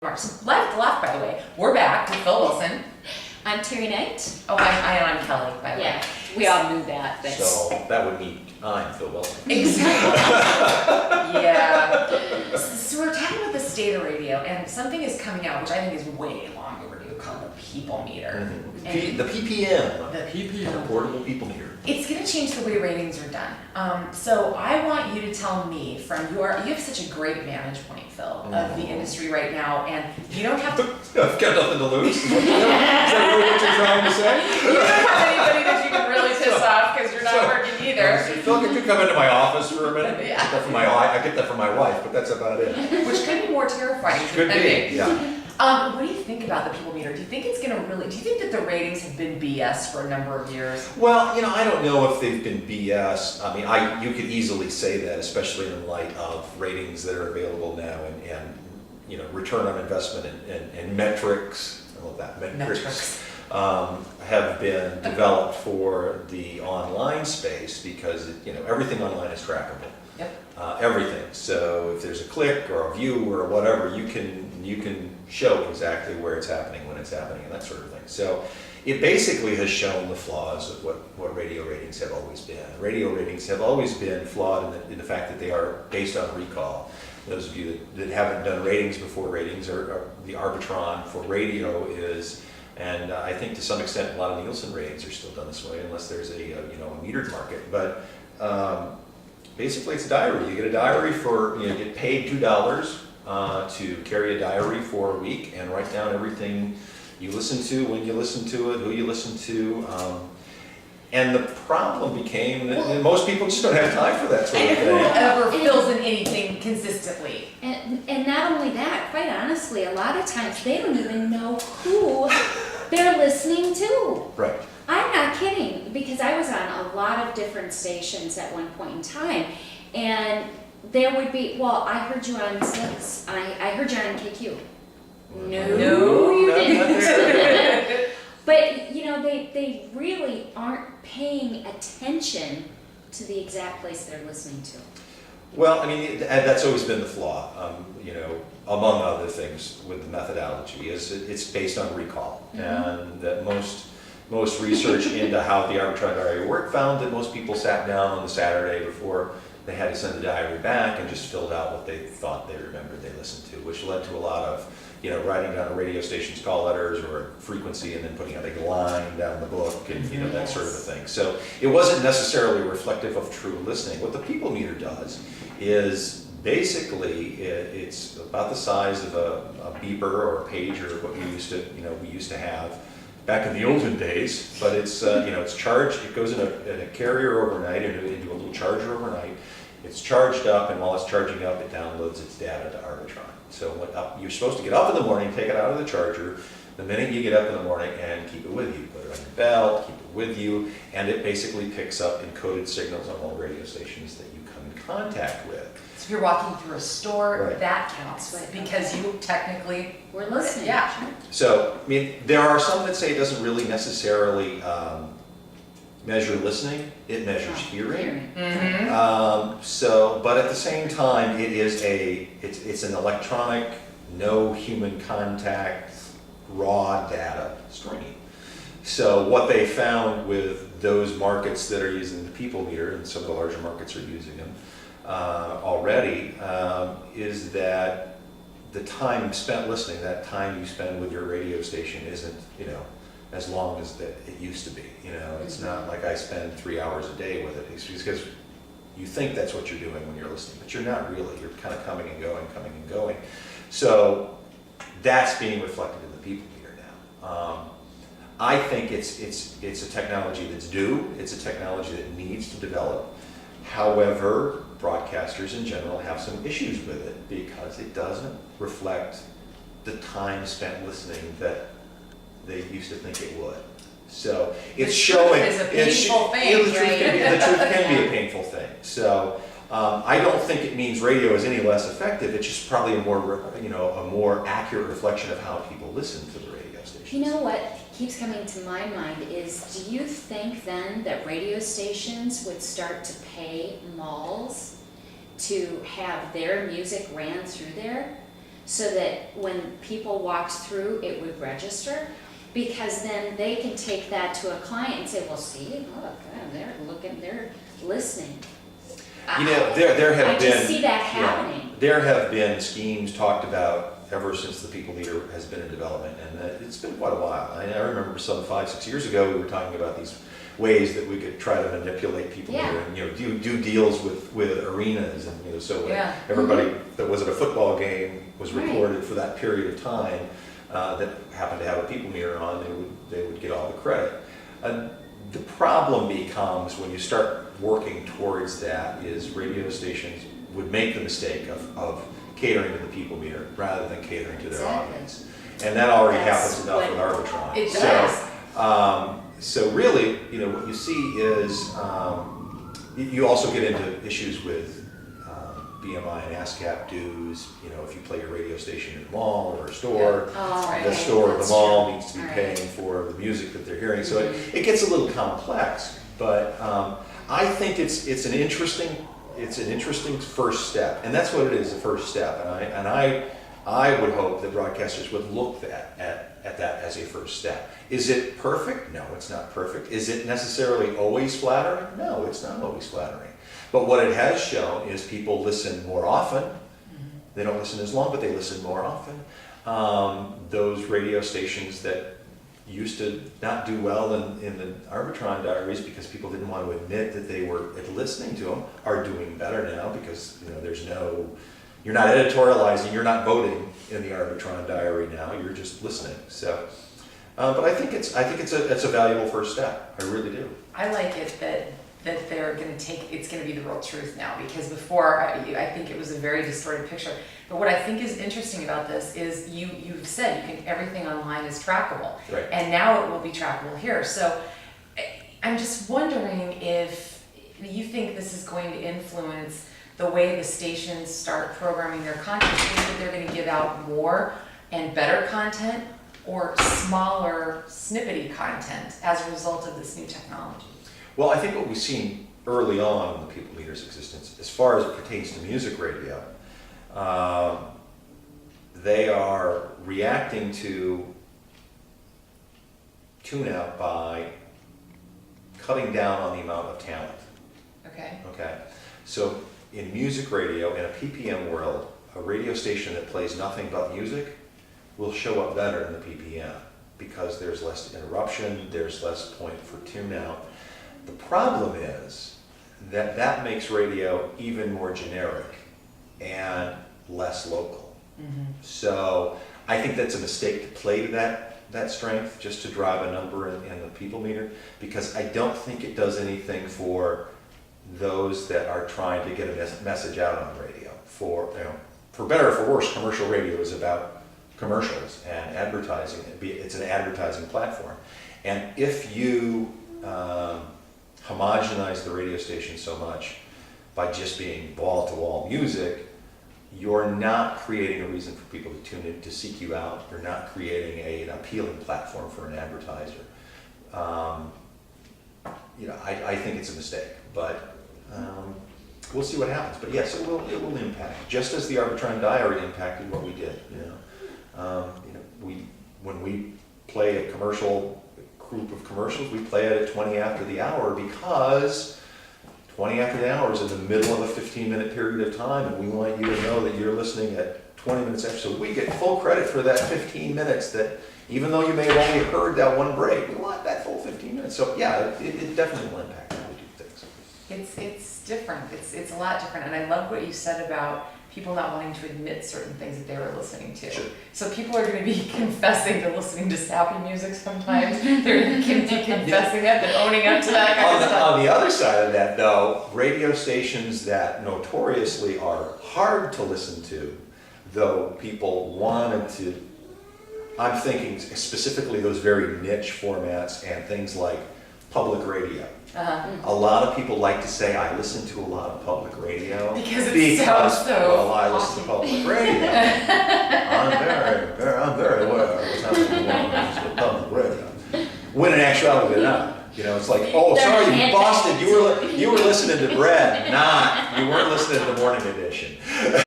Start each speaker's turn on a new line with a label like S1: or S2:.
S1: Live at the Loft, by the way. We're back with Phil Wilson.
S2: I'm Terry Knight.
S1: Oh, I'm Kelly, by the way.
S2: Yeah, we all knew that. But
S3: So that would mean I'm Phil Wilson.
S1: Exactly. Yeah. So we're talking about the state of radio, and something is coming out, which I think is way long overdue, called the People Meter. And
S3: The PPM.
S1: the PPM.
S3: Portable People Meter.
S1: It's going to change the way ratings are done. So I want you to tell me you have such a great vantage point, Phil, of the industry right now, and you don't have to.
S3: I've got nothing to lose. Is that really what you're trying to say?
S1: You don't have anybody that you can really piss off because you're not working either.
S3: Phil, could you come into my office for a minute?
S1: Yeah.
S3: I get that from my wife, but that's about it.
S1: Which could be more terrifying.
S3: Could be, yeah.
S1: What do you think about the People Meter? Do you think it's gonna do you think that the ratings have been BS for a number of years?
S3: Well, I don't know if they've been BS. I mean, you could easily say that, especially in light of ratings that are available now and return on investment and metrics. I love that, metrics. Have been developed for the online space because everything online is trackable.
S1: Yep.
S3: Everything. So if there's a click or a view or whatever, you can show exactly where it's happening, when it's happening, and that sort of thing. So it basically has shown the flaws of what radio ratings have always been. Radio ratings have always been flawed in the fact that they are based on recall. Those of you that haven't done ratings before, ratings are the Arbitron for radio is. And I think to some extent, a lot of Nielsen ratings are still done this way, unless there's a metered market. But basically, it's a diary. You get a diary you get paid $2 to carry a diary for a week and write down everything you listen to, when you listen to it, who you listen to. And the problem became that most people just don't have time for that sort of
S1: And
S3: thing.
S1: whoever fills in anything consistently.
S2: and not only that, quite honestly, a lot of times they don't even know who they're listening to.
S3: Right.
S2: I'm not kidding, because I was on a lot of different stations at one point in time, and there would be, I heard you on 6, I heard you on KQ. No, you didn't. But, they really aren't paying attention to the exact place they're listening to.
S3: Well, I mean, that's always been the flaw, among other things with the methodology, is it's based on recall. And that most research into how the Arbitron diary worked found that most people sat down on the Saturday before they had to send the diary back and just filled out what they thought they remembered they listened to, which led to a lot of writing down a radio station's call letters or frequency and then putting a big line down the book and that sort of a thing. So it wasn't necessarily reflective of true listening. What the People Meter does is basically it's about the size of a beeper or a pager, what we used to have back in the olden days. But it's it's charged. It goes in a carrier overnight into a little charger overnight. It's charged up, and while it's charging up, it downloads its data to Arbitron. So you're supposed to get up in the morning, take it out of the charger, the minute you get up in the morning, and keep it with you. Put it on your belt, keep it with you, and it basically picks up encoded signals on all radio stations that you come in contact with.
S1: So if you're walking through a store,
S3: Right.
S1: that counts because you technically
S2: We're listening.
S1: Yeah.
S3: So, I mean, there are some that say it doesn't really necessarily measure listening, it measures hearing. But at the same time, it's an electronic, no human contact, raw data stream. So what they found with those markets that are using the People Meter, and some of the larger markets are using them already, is that the time spent listening, that time you spend with your radio station isn't, as long as it used to be. It's not like I spend 3 hours a day with it. It's just because you think that's what you're doing when you're listening, but you're not really. You're kind of coming and going. So that's being reflected in the People Meter now. I think it's a technology that's due. It's a technology that needs to develop. However, broadcasters in general have some issues with it because it doesn't reflect the time spent listening that they used to think it would. So it's showing.
S1: It's a painful thing,
S3: the truth can be a painful thing. So I don't think it means radio is any less effective. It's just probably a more accurate reflection of how people listen to the radio stations.
S2: You know what keeps coming to my mind is, do you think then that radio stations would start to pay malls to have their music ran through there? so that when people walked through, it would register. Because then they can take that to a client and say, well, see, look, they're looking, they're listening.
S3: You know, there have
S2: I
S3: been.
S2: just see that
S3: yeah,
S2: happening.
S3: there have been schemes talked about ever since the People Meter has been in development, and it's been quite a while. I remember some 5-6 years ago, we were talking about these ways that we could try to manipulate People
S2: Yeah.
S3: Meter and, you know, do deals with arenas, and, you know, so when
S1: Yeah.
S3: everybody that was at a football game was
S2: Right.
S3: recorded for that period of time, that happened to have a People Meter on, they would get all the credit. The problem becomes when you start working towards that is radio stations would make the mistake of catering to the People Meter rather than catering to their
S2: Exactly.
S3: audience. And that already
S2: That's
S3: happens enough with
S2: what-
S3: Arbitron.
S1: It
S3: So,
S1: does.
S3: so really, you know, what you see is, you also get into issues with BMI and ASCAP dues. You know, if you play your radio station in a mall or a store,
S2: Oh,
S1: right.
S3: the
S2: okay,
S3: store or the
S2: that's
S3: mall
S2: true.
S3: needs to be
S2: All right.
S3: paying for the music that they're hearing. So it gets a little complex, but I think it's an interesting first step, and that's what it is, the first step. And I would hope that broadcasters would look at that as a first step. Is it perfect? No, it's not perfect. Is it necessarily always flattering? No, it's not always flattering. But what it has shown is people listen more often. They don't listen as long, but they listen more often. Those radio stations that used to not do well in the Arbitron diaries because people didn't want to admit that they were listening to them are doing better now because, you know, you're not editorializing, you're not voting in the Arbitron diary now, you're just listening. So, but I think it's a valuable first step. I really do.
S1: I like it that they're going to it's going to be the real truth now, because before I think it was a very distorted picture. But what I think is interesting about this is you've said everything online is trackable,
S3: Right.
S1: and now it will be trackable here. So I'm just wondering if you think this is going to influence the way the stations start programming their content. Do you think that they're going to give out more and better content, or smaller snippety content as a result of this new technology?
S3: Well, I think what we've seen early on in the People Meter's existence, as far as it pertains to music radio, they are reacting to tune-out by cutting down on the amount of talent.
S1: Okay.
S3: Okay, so in music radio, in a PPM world, a radio station that plays nothing but music will show up better in the PPM because there's less interruption, there's less point for tune-out. The problem is that makes radio even more generic and less local.
S1: Mm-hmm.
S3: So I think that's a mistake to play to that strength, just to drive a number in the People Meter, because I don't think it does anything for those that are trying to get a message out on radio. For better or for worse, commercial radio is about commercials and advertising. It's an advertising platform. And if you homogenize the radio station so much by just being wall-to-wall music, you're not creating a reason for people to tune in, to seek you out. You're not creating an appealing platform for an advertiser. I think it's a mistake, but we'll see what happens. But yes, it will impact, just as the Arbitron diary impacted what we did. When we play a group of commercials, we play it at 20 after the hour, because 20 after the hour is in the middle of a 15-minute period of time, and we want you to know that you're listening at 20 minutes after. So we get full credit for that 15 minutes, that even though you may have only heard that one break, we want that full 15 minutes. So yeah, it definitely will impact how we do things.
S1: It's different. It's a lot different. And I love what you said about people not wanting to admit certain things that they were listening to.
S3: Sure.
S1: So people are going to be confessing to listening to sappy music sometimes. They're going to be confessing that, they're owning up to that kind of stuff.
S3: On the other side of that, though, radio stations that notoriously are hard to listen to, though people wanted to, I'm thinking specifically those very niche formats and things like public radio.
S1: Uh-huh.
S3: A lot of people like to say, I listen to a lot of public radio.
S1: Because it sounds so
S3: well, I listen to public radio. I'm very aware of what's happening on public radio. When in actuality, they're not. It's like, oh, sorry, you busted. You were listening to Bread. You weren't listening to the morning edition.